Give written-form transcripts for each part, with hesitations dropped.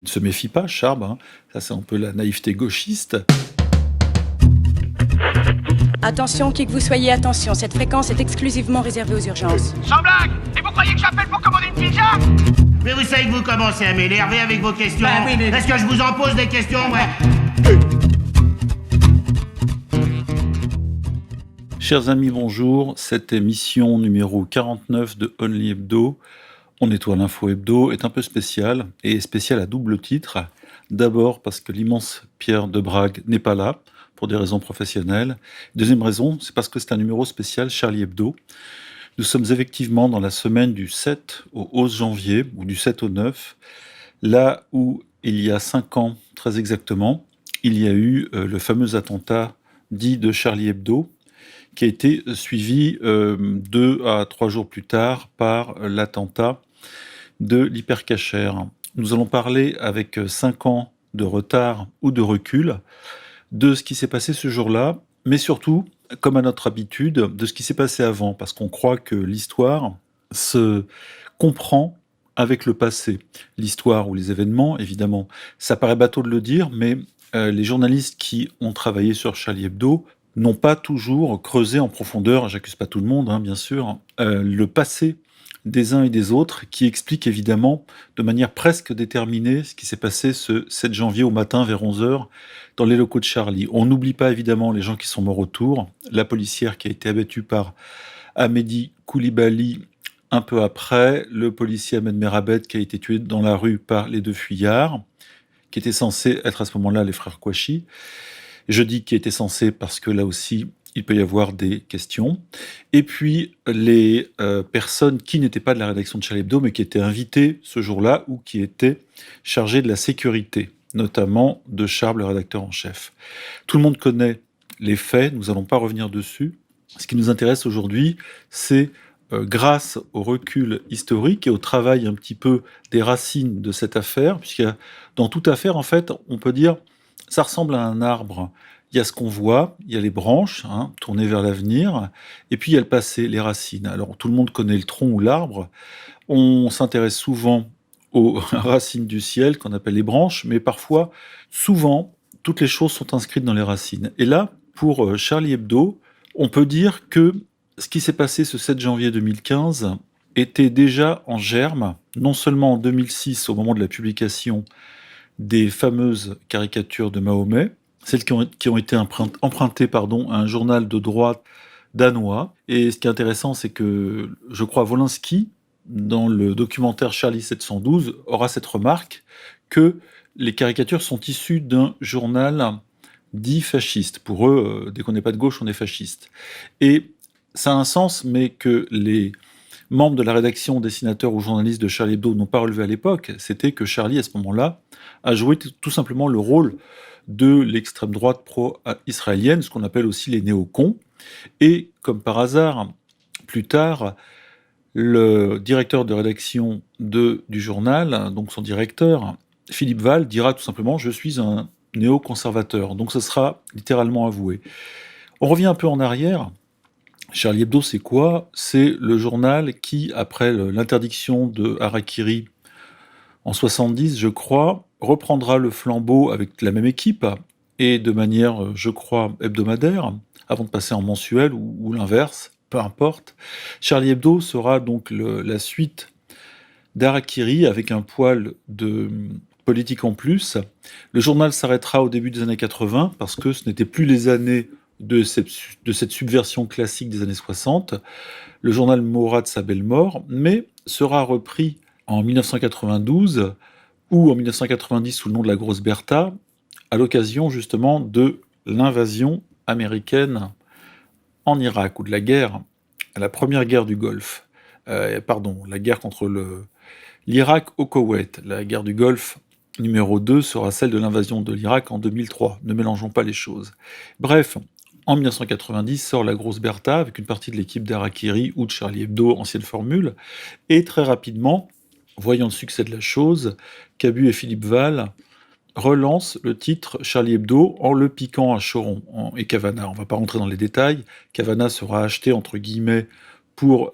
Ne se méfie pas, Charb, hein. Ça, c'est un peu la naïveté gauchiste. Attention, qui que vous soyez, attention, cette fréquence est exclusivement réservée aux urgences. Sans blague! Et vous croyez que j'appelle pour commander une pizza? Mais vous savez que vous commencez à m'énerver avec vos questions. Bah oui, mais- Est-ce que je vous en pose des questions, ouais? Chers amis, bonjour. Cette émission numéro 49 de Only Hebdo, On nettoie l'info hebdo, est un peu spéciale, et spéciale à double titre. D'abord parce que l'immense Pierre de Brague n'est pas là, pour des raisons professionnelles. Deuxième raison, c'est parce que c'est un numéro spécial Charlie Hebdo. Nous sommes effectivement dans la semaine du 7 au 11 janvier, ou du 7 au 9, là où, il y a 5 ans, très exactement, il y a eu le fameux attentat dit de Charlie Hebdo, qui a été suivi 2 à 3 jours plus tard par l'attentat de l'hypercacher. Nous allons parler avec 5 ans de retard ou de recul de ce qui s'est passé ce jour-là, mais surtout, comme à notre habitude, de ce qui s'est passé avant, parce qu'on croit que l'histoire se comprend avec le passé. L'histoire ou les événements, évidemment. Ça paraît bateau de le dire, mais les journalistes qui ont travaillé sur Charlie Hebdo n'ont pas toujours creusé en profondeur, j'accuse pas tout le monde, hein, bien sûr, le passé des uns et des autres, qui explique évidemment de manière presque déterminée ce qui s'est passé ce 7 janvier au matin vers 11h dans les locaux de Charlie. On n'oublie pas évidemment les gens qui sont morts autour, la policière qui a été abattue par Ahmedi Koulibaly un peu après, le policier Ahmed Merabet qui a été tué dans la rue par les 2 fuyards, qui étaient censés être à ce moment-là les frères Kouachi. Je dis qui était censé parce que là aussi, il peut y avoir des questions. Et puis, les personnes qui n'étaient pas de la rédaction de Charlie Hebdo, mais qui étaient invitées ce jour-là ou qui étaient chargées de la sécurité, notamment de Charb, le rédacteur en chef. Tout le monde connaît les faits, nous n'allons pas revenir dessus. Ce qui nous intéresse aujourd'hui, c'est grâce au recul historique et au travail un petit peu des racines de cette affaire, puisque dans toute affaire, en fait, on peut dire, ça ressemble à un arbre. Il y a ce qu'on voit, il y a les branches, hein, tournées vers l'avenir, et puis il y a le passé, les racines. Alors tout le monde connaît le tronc ou l'arbre. On s'intéresse souvent aux racines du ciel, qu'on appelle les branches, mais parfois, souvent, toutes les choses sont inscrites dans les racines. Et là, pour Charlie Hebdo, on peut dire que ce qui s'est passé ce 7 janvier 2015 était déjà en germe, non seulement en 2006, au moment de la publication des fameuses caricatures de Mahomet, celles qui ont été empruntées à un journal de droite danois. Et ce qui est intéressant, c'est que, je crois, Wolinski, dans le documentaire Charlie 712, aura cette remarque que les caricatures sont issues d'un journal dit fasciste. Pour eux, dès qu'on n'est pas de gauche, on est fasciste. Et ça a un sens, mais que les membres de la rédaction, dessinateurs ou journalistes de Charlie Hebdo n'ont pas relevé à l'époque, c'était que Charlie, à ce moment-là, a joué tout simplement le rôle de l'extrême droite pro-israélienne, ce qu'on appelle aussi les néocons. Et comme par hasard, plus tard, le directeur de rédaction du journal, donc son directeur, Philippe Val, dira tout simplement « Je suis un néoconservateur ». Donc ce sera littéralement avoué. On revient un peu en arrière. Charlie Hebdo, c'est quoi? C'est le journal qui, après l'interdiction de Harakiri en 70, je crois, reprendra le flambeau avec la même équipe et de manière, je crois, hebdomadaire, avant de passer en mensuel ou l'inverse, peu importe. Charlie Hebdo sera donc la suite d'Harakiri avec un poil de politique en plus. Le journal s'arrêtera au début des années 80 parce que ce n'était plus les années de cette subversion classique des années 60. Le journal mourra de sa belle mort, mais sera repris en 1992 ou en 1990 sous le nom de la Grosse Bertha, à l'occasion justement de l'invasion américaine en Irak, ou de la guerre, la première guerre du Golfe. La guerre contre l'Irak au Koweït. La guerre du Golfe numéro 2 sera celle de l'invasion de l'Irak en 2003. Ne mélangeons pas les choses. Bref, en 1990 sort la Grosse Bertha avec une partie de l'équipe d'Harakiri ou de Charlie Hebdo, ancienne formule, et très rapidement, voyant le succès de la chose, Cabu et Philippe Val relancent le titre Charlie Hebdo en le piquant à Choron et Cavana. On ne va pas rentrer dans les détails. Cavana sera acheté, entre guillemets, pour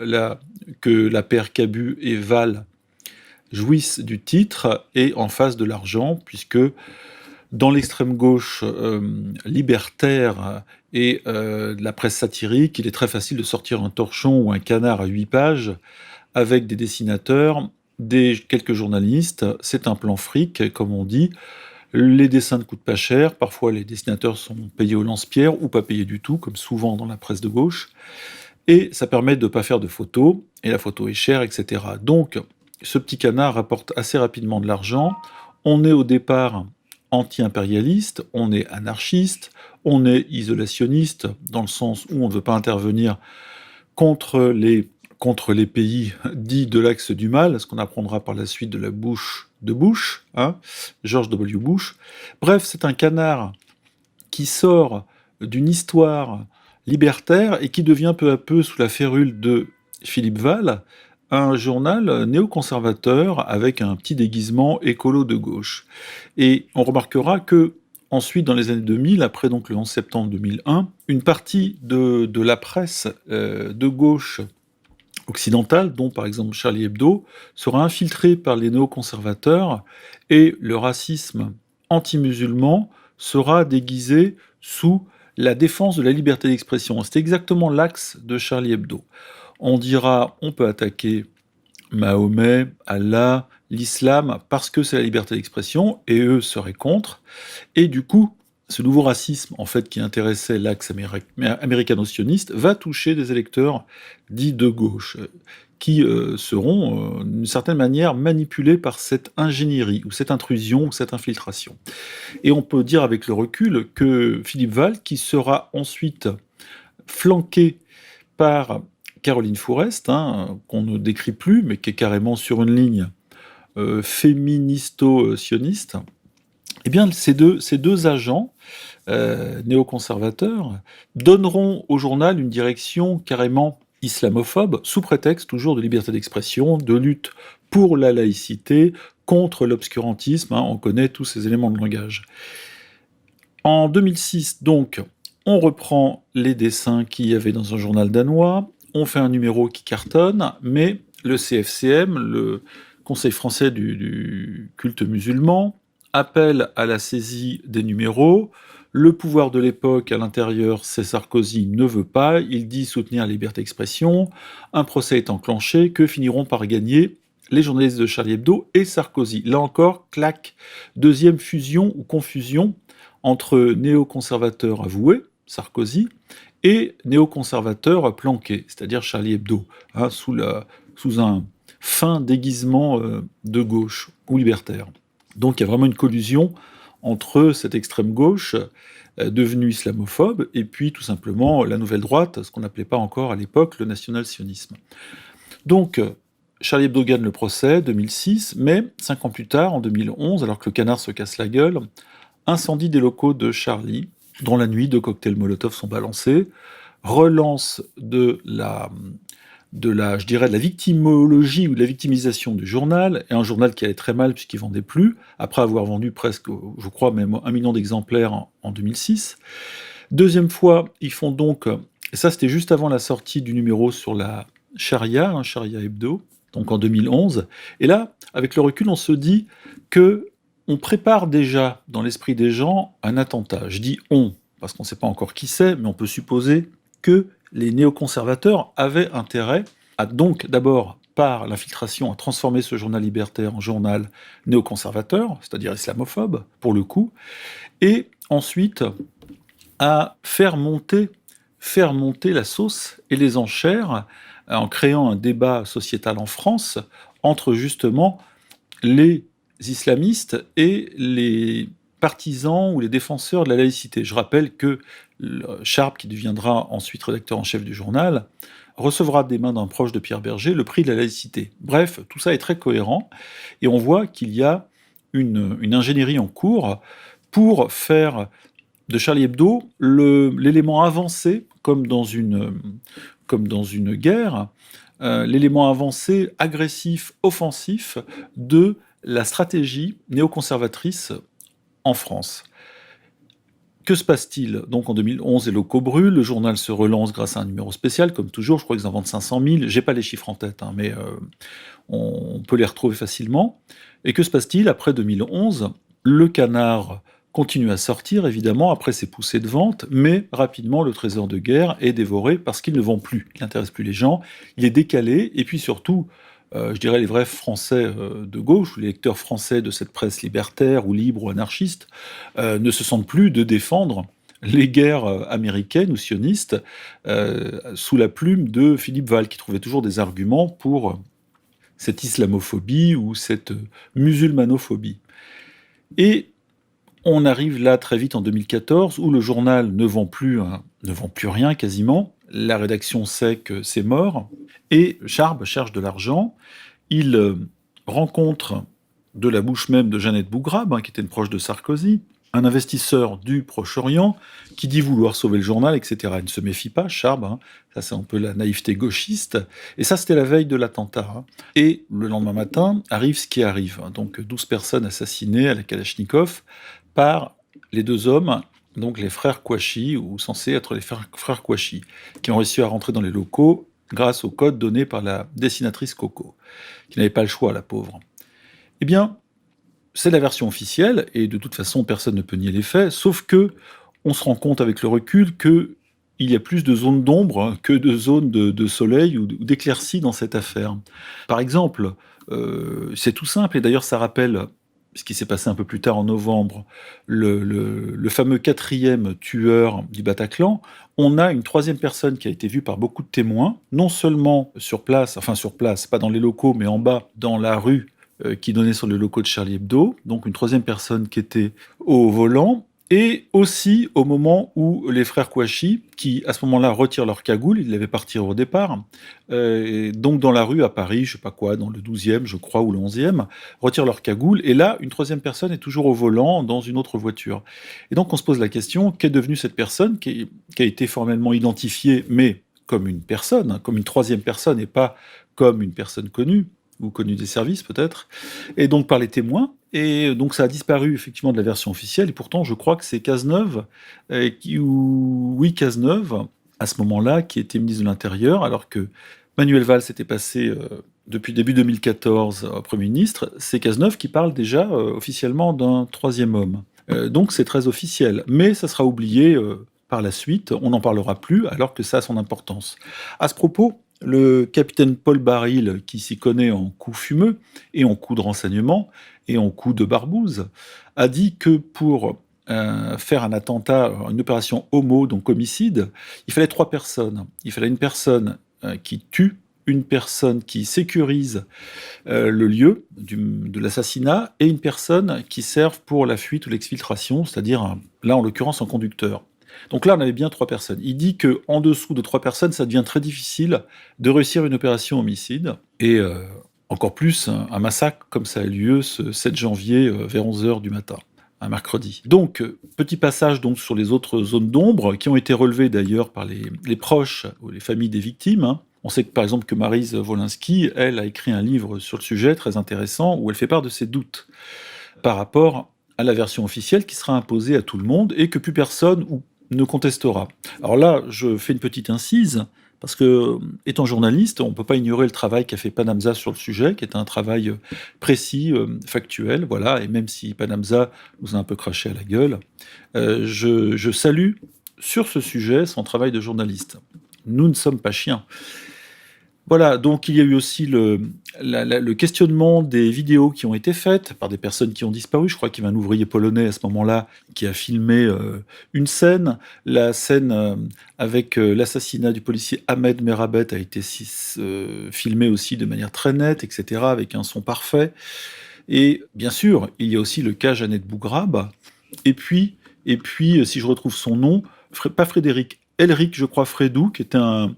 que la paire Cabu et Val jouissent du titre et en face de l'argent, puisque dans l'extrême gauche libertaire et de la presse satirique, il est très facile de sortir un torchon ou un canard à 8 pages avec des dessinateurs, quelques journalistes. C'est un plan fric, comme on dit. Les dessins ne coûtent pas cher. Parfois, les dessinateurs sont payés au lance-pierre ou pas payés du tout, comme souvent dans la presse de gauche. Et ça permet de ne pas faire de photos, et la photo est chère, etc. Donc, ce petit canard rapporte assez rapidement de l'argent. On est au départ anti-impérialiste, on est anarchiste, on est isolationniste, dans le sens où on ne veut pas intervenir contre les pays dits de l'axe du mal, ce qu'on apprendra par la suite de la bouche de Bush, hein, George W. Bush. Bref, c'est un canard qui sort d'une histoire libertaire et qui devient peu à peu, sous la férule de Philippe Val, un journal néoconservateur avec un petit déguisement écolo de gauche. Et on remarquera que ensuite, dans les années 2000, après donc le 11 septembre 2001, une partie de la presse de gauche occidentale, dont par exemple Charlie Hebdo, sera infiltrée par les néoconservateurs et le racisme anti-musulman sera déguisé sous la défense de la liberté d'expression. C'est exactement l'axe de Charlie Hebdo. On dira, on peut attaquer Mahomet, Allah, l'islam, parce que c'est la liberté d'expression, et eux seraient contre. Et du coup, ce nouveau racisme, en fait, qui intéressait l'axe américano-sioniste, va toucher des électeurs dits de gauche, qui seront, d'une certaine manière, manipulés par cette ingénierie, ou cette intrusion, ou cette infiltration. Et on peut dire avec le recul que Philippe Val, qui sera ensuite flanqué par Caroline Fourest, hein, qu'on ne décrit plus, mais qui est carrément sur une ligne féministo-sioniste, eh bien, ces deux agents néoconservateurs donneront au journal une direction carrément islamophobe, sous prétexte toujours de liberté d'expression, de lutte pour la laïcité, contre l'obscurantisme, hein, on connaît tous ces éléments de langage. En 2006, donc, on reprend les dessins qu'il y avait dans un journal danois, on fait un numéro qui cartonne, mais le CFCM, le Conseil français du culte musulman, appelle à la saisie des numéros. Le pouvoir de l'époque, à l'intérieur, c'est Sarkozy, ne veut pas, il dit soutenir la liberté d'expression, un procès est enclenché, que finiront par gagner les journalistes de Charlie Hebdo et Sarkozy. Là encore, clac, deuxième fusion ou confusion entre néoconservateurs avoués, Sarkozy, et néoconservateurs planqués, c'est-à-dire Charlie Hebdo, hein, sous un fin déguisement de gauche ou libertaire. Donc il y a vraiment une collusion entre cette extrême gauche devenue islamophobe et puis tout simplement la nouvelle droite, ce qu'on n'appelait pas encore à l'époque le national-sionisme. Donc Charlie Hebdo gagne le procès, 2006, mais 5 ans plus tard, en 2011, alors que le canard se casse la gueule, incendie des locaux de Charlie, dont la nuit 2 cocktails Molotov sont balancés, relance de la victimologie ou de la victimisation du journal, et un journal qui allait très mal puisqu'il vendait plus, après avoir vendu presque, je crois, même 1 million d'exemplaires en 2006. Deuxième fois, ils font donc, et ça c'était juste avant la sortie du numéro sur la charia, hein, Charia Hebdo, donc en 2011, et là, avec le recul, on se dit que on prépare déjà dans l'esprit des gens un attentat. Je dis on, parce qu'on ne sait pas encore qui c'est, mais on peut supposer que les néoconservateurs avaient intérêt à donc d'abord, par l'infiltration, à transformer ce journal libertaire en journal néoconservateur, c'est-à-dire islamophobe, pour le coup, et ensuite à faire monter la sauce et les enchères en créant un débat sociétal en France entre justement les islamistes et les partisans ou les défenseurs de la laïcité. Je rappelle que Charp, qui deviendra ensuite rédacteur en chef du journal, recevra des mains d'un proche de Pierre Berger le prix de la laïcité. Bref, tout ça est très cohérent, et on voit qu'il y a une ingénierie en cours pour faire de Charlie Hebdo l'élément avancé, comme dans une guerre, l'élément avancé, agressif, offensif de la stratégie néoconservatrice en France. Que se passe-t-il? Donc en 2011, les locaux brûlent, le journal se relance grâce à un numéro spécial, comme toujours, je crois qu'ils en vendent 500 000, j'ai pas les chiffres en tête, hein, mais on peut les retrouver facilement. Et que se passe-t-il après 2011? Le Canard continue à sortir, évidemment, après ses poussées de vente, mais rapidement, le trésor de guerre est dévoré parce qu'il ne vend plus, il n'intéresse plus les gens, il est décalé, et puis surtout, je dirais les vrais Français de gauche, ou les lecteurs français de cette presse libertaire, ou libre, ou anarchiste, ne se sentent plus de défendre les guerres américaines ou sionistes sous la plume de Philippe Val, qui trouvait toujours des arguments pour cette islamophobie ou cette musulmanophobie. Et on arrive là très vite en 2014 où le journal ne vend plus rien quasiment. La rédaction sait que c'est mort. Et Charb cherche de l'argent. Il rencontre de la bouche même de Jeannette Bougrabe, qui était une proche de Sarkozy, un investisseur du Proche-Orient qui dit vouloir sauver le journal, etc. Il ne se méfie pas, Charb, ça c'est un peu la naïveté gauchiste, et ça c'était la veille de l'attentat. Et le lendemain matin arrive ce qui arrive, donc 12 personnes assassinées à la Kalachnikov par les deux hommes, donc les frères Kouachi, ou censés être les frères Kouachi, qui ont réussi à rentrer dans les locaux grâce au code donné par la dessinatrice Coco, qui n'avait pas le choix, la pauvre. Eh bien, c'est la version officielle, et de toute façon, personne ne peut nier les faits, sauf que on se rend compte avec le recul qu'il y a plus de zones d'ombre que de zones de soleil ou d'éclaircies dans cette affaire. Par exemple, c'est tout simple, et d'ailleurs ça rappelle ce qui s'est passé un peu plus tard en novembre, le fameux 4e tueur du Bataclan. On a une 3e personne qui a été vue par beaucoup de témoins, non seulement sur place, pas dans les locaux, mais en bas, dans la rue, qui donnait sur le locaux de Charlie Hebdo, donc une 3e personne qui était au volant, et aussi au moment où les frères Kouachi, qui à ce moment-là retirent leur cagoule, ils devaient partir au départ, donc dans la rue à Paris, je sais pas quoi, dans le 12e je crois, ou le 11e, retirent leur cagoule, et là une 3e personne est toujours au volant dans une autre voiture. Et donc on se pose la question, qu'est devenue cette personne qui a été formellement identifiée, mais comme une personne, comme une 3e personne, et pas comme une personne connue, ou connue des services peut-être, et donc par les témoins, et donc ça a disparu effectivement de la version officielle, et pourtant je crois que c'est Cazeneuve, Cazeneuve, à ce moment-là, qui était ministre de l'Intérieur, alors que Manuel Valls s'était passé depuis début 2014 Premier ministre, c'est Cazeneuve qui parle déjà officiellement d'un 3e homme. Donc c'est très officiel, mais ça sera oublié par la suite, on n'en parlera plus, alors que ça a son importance. À ce propos, le capitaine Paul Baril, qui s'y connaît en coups fumeux, et en coups de renseignement, et en coups de barbouze, a dit que pour faire un attentat, une opération homo, donc homicide, il fallait 3 personnes. Il fallait une personne qui tue, une personne qui sécurise le lieu de l'assassinat, et une personne qui serve pour la fuite ou l'exfiltration, c'est-à-dire, là en l'occurrence, un conducteur. Donc là, on avait bien 3 personnes. Il dit qu'en dessous de 3 personnes, ça devient très difficile de réussir une opération homicide. Et encore plus, un massacre comme ça a eu lieu ce 7 janvier vers 11h du matin, un mercredi. Donc, petit passage donc, sur les autres zones d'ombre, qui ont été relevées d'ailleurs par les proches ou les familles des victimes. On sait que, par exemple, que Maryse Wolinski, elle, a écrit un livre sur le sujet très intéressant, où elle fait part de ses doutes par rapport à la version officielle qui sera imposée à tout le monde, et que plus personne ne contestera. Alors là, je fais une petite incise, parce que, étant journaliste, on ne peut pas ignorer le travail qu'a fait Panamza sur le sujet, qui est un travail précis, factuel, voilà, et même si Panamza nous a un peu craché à la gueule, je salue sur ce sujet son travail de journaliste. Nous ne sommes pas chiens. Voilà, donc il y a eu aussi le questionnement des vidéos qui ont été faites par des personnes qui ont disparu. Je crois qu'il y avait un ouvrier polonais à ce moment-là qui a filmé une scène. La scène avec l'assassinat du policier Ahmed Merabet a été filmée aussi de manière très nette, etc., avec un son parfait. Et bien sûr, il y a aussi le cas Jeannette Bougrabe. Et puis, si je retrouve son nom, pas Frédéric, Elric, je crois, Frédou, qui était un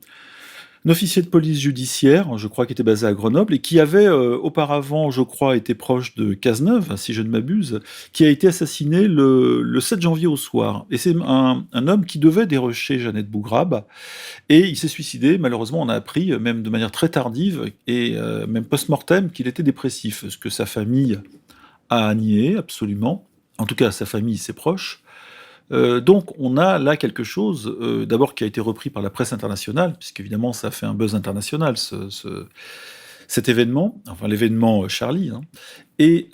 officier de police judiciaire, je crois, qui était basé à Grenoble, et qui avait auparavant, je crois, été proche de Cazeneuve, si je ne m'abuse, qui a été assassiné le 7 janvier au soir. Et c'est un homme qui devait dérocher Jeannette Bougrabe, et il s'est suicidé. Malheureusement, on a appris, même de manière très tardive, et même post-mortem, qu'il était dépressif, ce que sa famille a nié, absolument. En tout cas, sa famille, ses proches. Donc on a là quelque chose, d'abord qui a été repris par la presse internationale, puisqu'évidemment ça a fait un buzz international, cet événement, enfin l'événement Charlie, hein. Et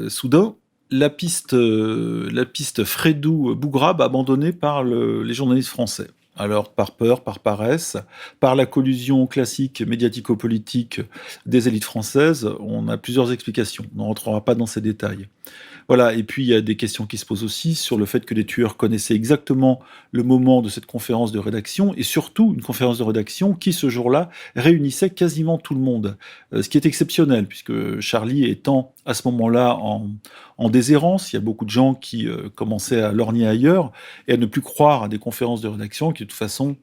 soudain, la piste Frédou-Bougrab abandonnée par les journalistes français. Alors par peur, par paresse, par la collusion classique médiatico-politique des élites françaises, on a plusieurs explications. On ne rentrera pas dans ces détails. Voilà, et puis il y a des questions qui se posent aussi sur le fait que les tueurs connaissaient exactement le moment de cette conférence de rédaction, et surtout une conférence de rédaction qui, ce jour-là, réunissait quasiment tout le monde. Ce qui est exceptionnel, puisque Charlie étant à ce moment-là en déshérence, il y a beaucoup de gens qui commençaient à lorgner ailleurs, et à ne plus croire à des conférences de rédaction qui, de toute façon,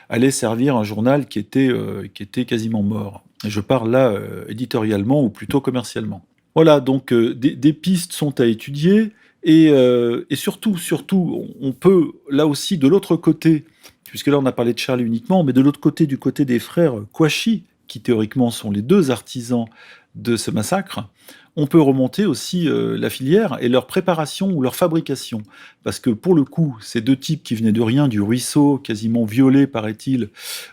allaient servir un journal qui était quasiment mort. Et je parle là éditorialement, ou plutôt commercialement. Voilà, donc des pistes sont à étudier, et surtout, on peut, là aussi, de l'autre côté, puisque là on a parlé de Charlie uniquement, mais de l'autre côté, du côté des frères Kouachi, qui théoriquement sont les deux artisans de ce massacre, on peut remonter aussi la filière et leur préparation ou leur fabrication. Parce que pour le coup, ces deux types qui venaient de rien, du ruisseau, quasiment violés, paraît-il,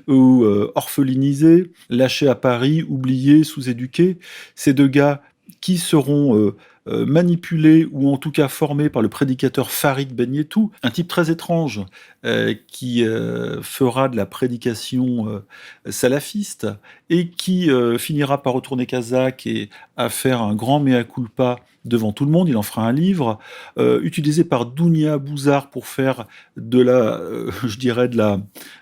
ou orphelinisés, lâchés à Paris, oubliés, sous-éduqués, ces deux gars qui seront manipulés ou en tout cas formés par le prédicateur Farid Ben Yettou, un type très étrange qui fera de la prédication salafiste et qui finira par retourner kazakh et à faire un grand mea culpa devant tout le monde. Il en fera un livre utilisé par Dounia Bouzar pour faire je dirais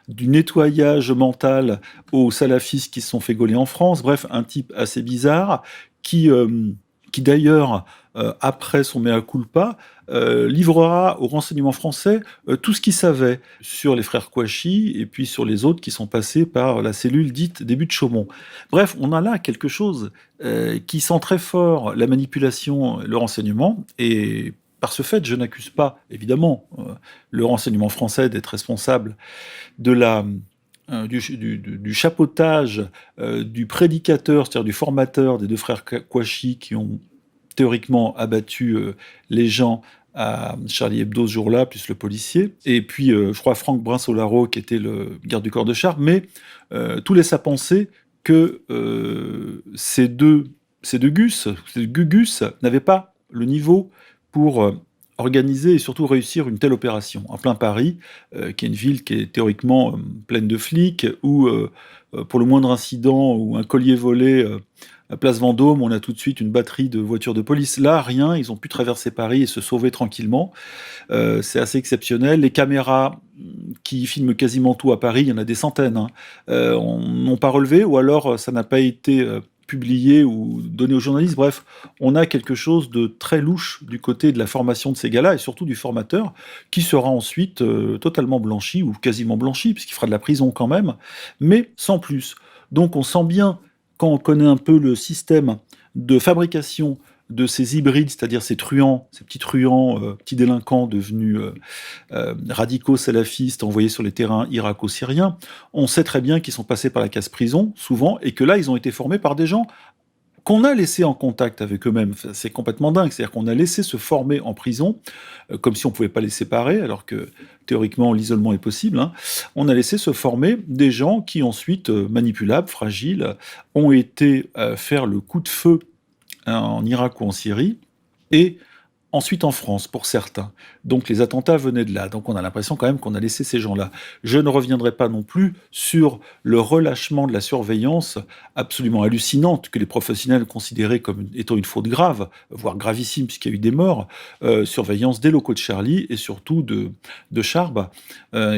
du nettoyage mental aux salafistes qui se sont fait gauler en France. Bref, un type assez bizarre qui d'ailleurs, après son mea culpa, livrera au renseignement français tout ce qu'il savait sur les frères Kouachi et puis sur les autres qui sont passés par la cellule dite des buts de Chaumont. Bref, on a là quelque chose qui sent très fort la manipulation, le renseignement, et par ce fait, je n'accuse pas, évidemment, le renseignement français d'être responsable de du chapeautage du prédicateur, c'est-à-dire du formateur des deux frères Kouachi qui ont théoriquement abattu les gens à Charlie Hebdo ce jour-là, plus le policier, et puis je crois Franck Brinsolaro qui était le garde du corps de Chartres, mais tout laisse à penser que ces deux Gugus n'avaient pas le niveau pour organiser et surtout réussir une telle opération en plein Paris, qui est une ville qui est théoriquement pleine de flics, où pour le moindre incident ou un collier volé à Place Vendôme, on a tout de suite une batterie de voitures de police. Là, rien, ils ont pu traverser Paris et se sauver tranquillement. C'est assez exceptionnel. Les caméras qui filment quasiment tout à Paris, il y en a des centaines, hein, n'ont pas relevé, ou alors ça n'a pas été publié ou donné aux journalistes. Bref, on a quelque chose de très louche du côté de la formation de ces gars-là, et surtout du formateur, qui sera ensuite totalement blanchi, ou quasiment blanchi, puisqu'il fera de la prison quand même, mais sans plus. Donc on sent bien, quand on connaît un peu le système de fabrication de ces hybrides, c'est-à-dire ces truands, ces petits truands, petits délinquants devenus radicaux salafistes envoyés sur les terrains irako-syriens, on sait très bien qu'ils sont passés par la case prison, souvent, et que là, ils ont été formés par des gens qu'on a laissés en contact avec eux-mêmes. C'est complètement dingue, c'est-à-dire qu'on a laissé se former en prison, comme si on ne pouvait pas les séparer, alors que théoriquement l'isolement est possible, hein. On a laissé se former des gens qui ensuite, manipulables, fragiles, ont été faire le coup de feu en Irak ou en Syrie, et ensuite en France, pour certains. Donc les attentats venaient de là. Donc on a l'impression quand même qu'on a laissé ces gens-là. Je ne reviendrai pas non plus sur le relâchement de la surveillance absolument hallucinante que les professionnels considéraient comme étant une faute grave, voire gravissime puisqu'il y a eu des morts, surveillance des locaux de Charlie et surtout de Charb,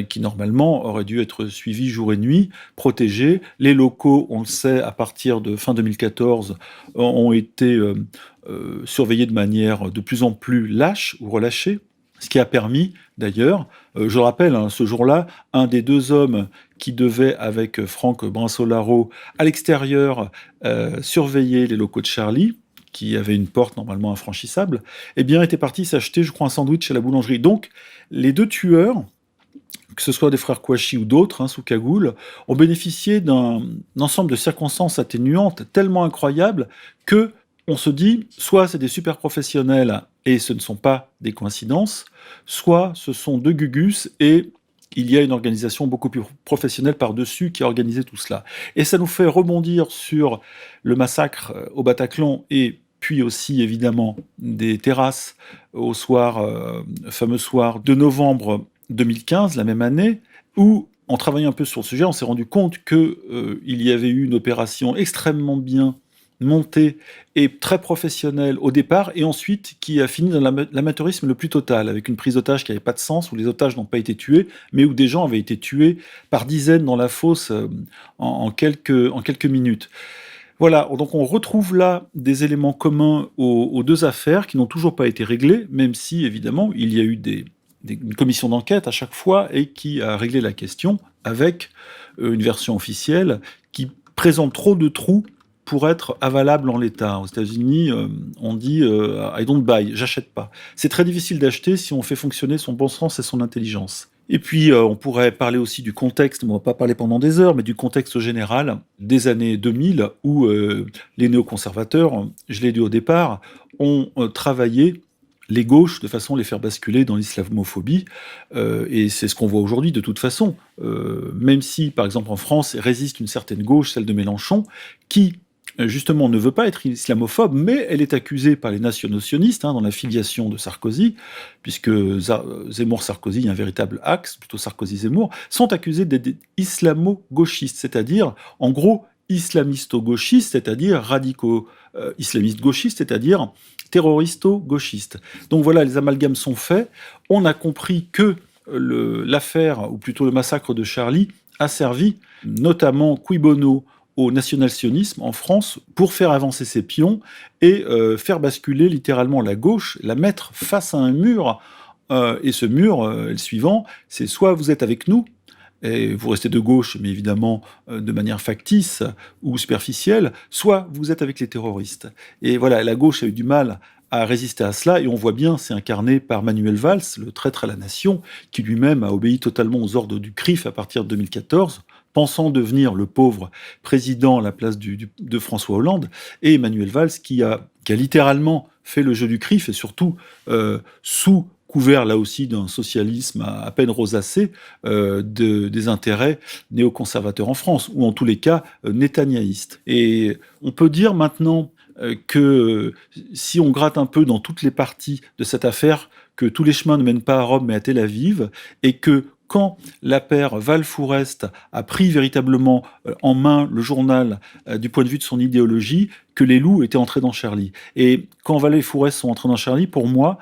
qui normalement aurait dû être suivi jour et nuit, protégés. Les locaux, on le sait, à partir de fin 2014, ont été surveillés de manière de plus en plus lâche ou relâchée, ce qui a permis, d'ailleurs, je le rappelle, hein, ce jour-là, un des deux hommes qui devait, avec Franck Brinsolaro, à l'extérieur, surveiller les locaux de Charlie, qui avait une porte normalement infranchissable, eh bien, était parti s'acheter, je crois, un sandwich à la boulangerie. Donc, les deux tueurs, que ce soit des frères Kouachi ou d'autres, hein, sous cagoule, ont bénéficié d'un ensemble de circonstances atténuantes tellement incroyables que on se dit, soit c'est des super professionnels et ce ne sont pas des coïncidences, soit ce sont deux gugus et il y a une organisation beaucoup plus professionnelle par-dessus qui a organisé tout cela. Et ça nous fait rebondir sur le massacre au Bataclan et puis aussi évidemment des terrasses au soir, fameux soir de novembre 2015, la même année, où en travaillant un peu sur le sujet, on s'est rendu compte qu'il y avait eu une opération extrêmement bien montée et très professionnelle au départ, et ensuite qui a fini dans l'amateurisme le plus total, avec une prise d'otages qui n'avait pas de sens, où les otages n'ont pas été tués, mais où des gens avaient été tués par dizaines dans la fosse en quelques minutes. Voilà, donc on retrouve là des éléments communs aux deux affaires qui n'ont toujours pas été réglés, même si évidemment il y a eu une commission d'enquête à chaque fois et qui a réglé la question avec une version officielle qui présente trop de trous pour être avalable en l'état. Aux États-Unis, on dit I don't buy, j'achète pas. C'est très difficile d'acheter si on fait fonctionner son bon sens et son intelligence. Et puis, on pourrait parler aussi du contexte, on ne va pas parler pendant des heures, mais du contexte général des années 2000 où les néoconservateurs, je l'ai dit au départ, ont travaillé les gauches de façon à les faire basculer dans l'islamophobie. Et c'est ce qu'on voit aujourd'hui de toute façon. Même si, par exemple, en France, résiste une certaine gauche, celle de Mélenchon, qui justement ne veut pas être islamophobe, mais elle est accusée par les nationaux-sionistes dans la filiation de Sarkozy, puisque Zemmour-Sarkozy, il y a un véritable axe, plutôt Sarkozy-Zemmour, sont accusés d'être islamo-gauchistes, c'est-à-dire, en gros, islamisto-gauchistes, c'est-à-dire radicaux islamistes gauchistes, c'est-à-dire terroristo-gauchistes. Donc voilà, les amalgames sont faits. On a compris que l'affaire, ou plutôt le massacre de Charlie, a servi notamment cui bono au national-sionisme en France pour faire avancer ses pions et faire basculer littéralement la gauche, la mettre face à un mur. Et ce mur, le suivant, c'est soit vous êtes avec nous, et vous restez de gauche, mais évidemment de manière factice ou superficielle, soit vous êtes avec les terroristes. Et voilà, la gauche a eu du mal à résister à cela, et on voit bien, c'est incarné par Manuel Valls, le traître à la nation, qui lui-même a obéi totalement aux ordres du CRIF à partir de 2014, pensant devenir le pauvre président à la place de François Hollande, et Manuel Valls qui a littéralement fait le jeu du CRIF, et surtout sous couvert là aussi d'un socialisme à peine rosacé, des intérêts néoconservateurs en France, ou en tous les cas netanyahiste. Et on peut dire maintenant que si on gratte un peu dans toutes les parties de cette affaire, que tous les chemins ne mènent pas à Rome mais à Tel Aviv, et que quand la paire Val-Fourest a pris véritablement en main le journal du point de vue de son idéologie, que les loups étaient entrés dans Charlie. Et quand Val et Fourest sont entrés dans Charlie, pour moi,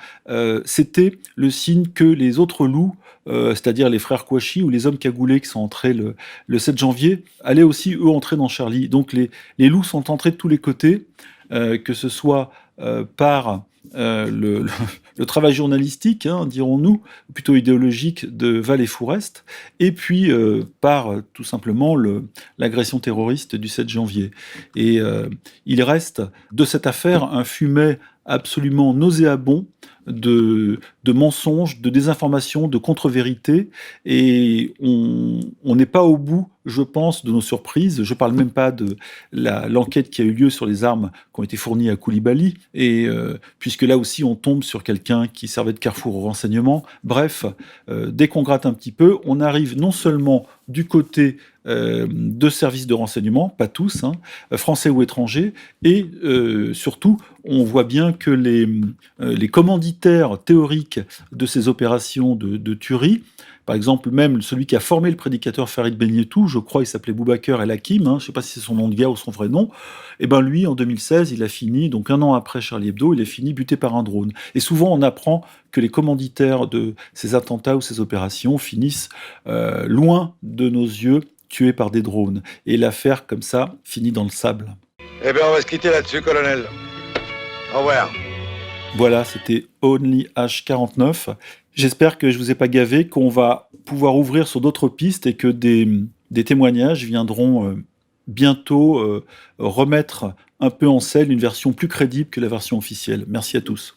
c'était le signe que les autres loups, c'est-à-dire les frères Kouachi ou les hommes cagoulés qui sont entrés le 7 janvier, allaient aussi, eux, entrer dans Charlie. Donc les loups sont entrés de tous les côtés, que ce soit par le travail journalistique, dirons-nous, plutôt idéologique de Val et Fourest, et puis par tout simplement l'agression terroriste du 7 janvier. Et il reste de cette affaire un fumet absolument nauséabond de mensonges, de désinformations, de contre-vérités, et on n'est pas au bout, je pense, de nos surprises. Je parle même pas de l'enquête qui a eu lieu sur les armes qui ont été fournies à Koulibaly, et puisque là aussi on tombe sur quelqu'un qui servait de carrefour au renseignement. Bref, dès qu'on gratte un petit peu, on arrive non seulement du côté de services de renseignement, pas tous, français ou étrangers, et surtout, on voit bien que les commanditaires théoriques de ces opérations de tuerie, par exemple, même celui qui a formé le prédicateur Farid Benyetou, je crois il s'appelait Boubacar El Hakim, je ne sais pas si c'est son nom de guerre ou son vrai nom, et ben lui, en 2016, il a fini, donc un an après Charlie Hebdo, il a fini buté par un drone. Et souvent, on apprend que les commanditaires de ces attentats ou ces opérations finissent loin de nos yeux, tués par des drones. Et l'affaire, comme ça, finit dans le sable. Eh bien, on va se quitter là-dessus, colonel. Au revoir. Voilà, c'était Only H49. J'espère que je ne vous ai pas gavé, qu'on va pouvoir ouvrir sur d'autres pistes et que des témoignages viendront bientôt remettre un peu en selle une version plus crédible que la version officielle. Merci à tous.